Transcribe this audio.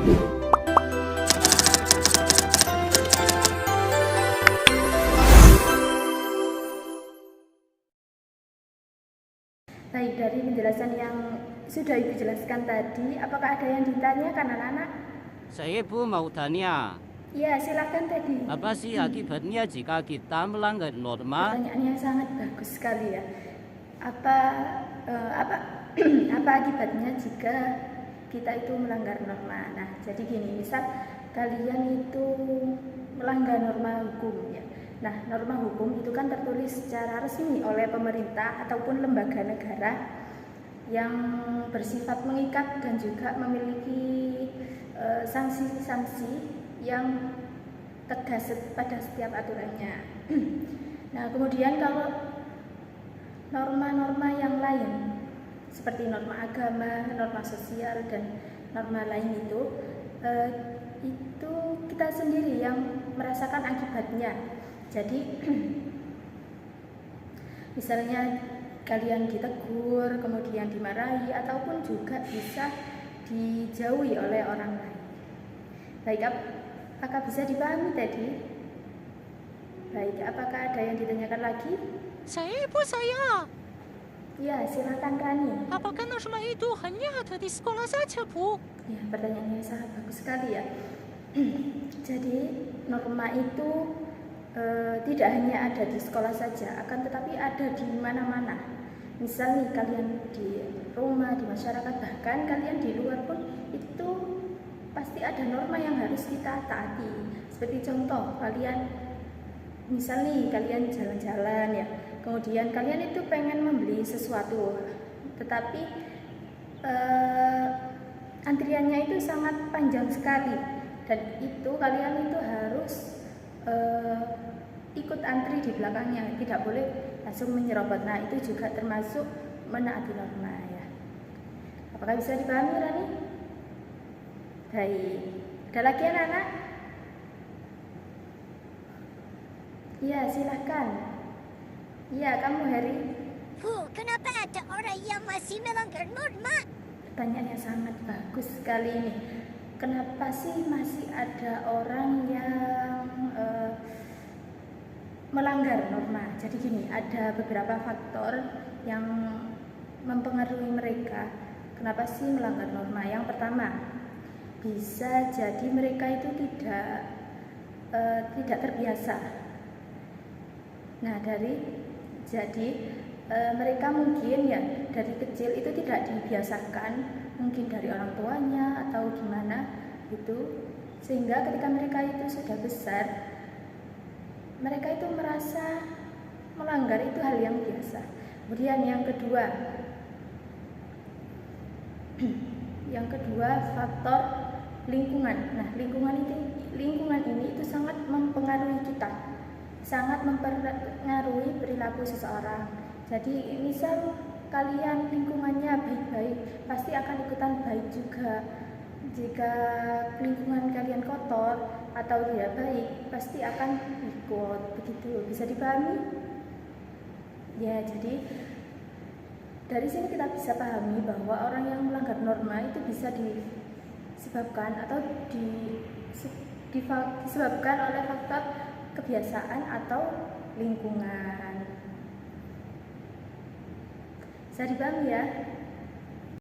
Baik, dari penjelasan yang sudah Ibu jelaskan tadi, apakah ada yang ditanyakan anak-anak? Saya Bu mau tanya, Ya, silakan tadi. apa sih akibatnya jika kita melanggar norma? Pertanyaan yang sangat bagus sekali ya. Apa apa apa akibatnya jika kita itu melanggar norma? Nah, jadi gini, misal kalian itu melanggar norma hukum ya. Nah, norma hukum itu kan tertulis secara resmi oleh pemerintah ataupun lembaga negara yang bersifat mengikat dan juga memiliki sanksi-sanksi yang tegas pada setiap aturannya. Nah, kemudian kalau norma-norma yang lain seperti norma agama, norma sosial, dan norma lain itu kita sendiri yang merasakan akibatnya. Jadi misalnya kalian ditegur, kemudian dimarahi, ataupun juga bisa dijauhi oleh orang lain. Baik, apakah bisa dipahami tadi? Baik, apakah ada yang ditanyakan lagi? Ibu saya. Ya, silakan Rani. Apakah norma itu hanya ada di sekolah saja, Bu? Ya, pertanyaannya sangat bagus sekali ya. Jadi norma itu tidak hanya ada di sekolah saja, akan tetapi ada di mana-mana. Misal nih, kalian di rumah, di masyarakat, bahkan kalian di luar pun itu pasti ada norma yang harus kita taati. Seperti contoh, misal nih kalian jalan-jalan ya, kemudian kalian itu pengen membeli sesuatu, tetapi antriannya itu sangat panjang sekali, dan itu kalian itu harus ikut antri di belakangnya, tidak boleh langsung menyerobot. Nah, itu juga termasuk menaati norma ya. Apakah bisa dipahami, Rani? Baik, ada lagi anak-anak? Ya, silahkan. Ya, kamu Heri. Bu, kenapa ada orang yang masih melanggar norma? Pertanyaan yang sangat bagus sekali ini. Kenapa sih masih ada orang yang melanggar norma? Jadi gini, ada beberapa faktor yang mempengaruhi mereka. Kenapa sih melanggar norma? Yang pertama, bisa jadi mereka itu tidak terbiasa. Nah, mereka mungkin ya dari kecil itu tidak dibiasakan, mungkin dari orang tuanya atau gimana gitu, sehingga ketika mereka itu sudah besar, mereka itu merasa melanggar itu hal yang biasa. Kemudian yang kedua faktor lingkungan. Nah, lingkungan ini itu sangat mempengaruhi kita, sangat mempengaruhi perilaku seseorang. Jadi misal kalian lingkungannya baik-baik, pasti akan ikutan baik juga. Jika lingkungan kalian kotor atau tidak baik, pasti akan ikut. Begitu, bisa dipahami? Ya, jadi dari sini kita bisa pahami bahwa orang yang melanggar norma itu bisa disebabkan disebabkan oleh faktor kebiasaan atau lingkungan. Bisa dipahami ya?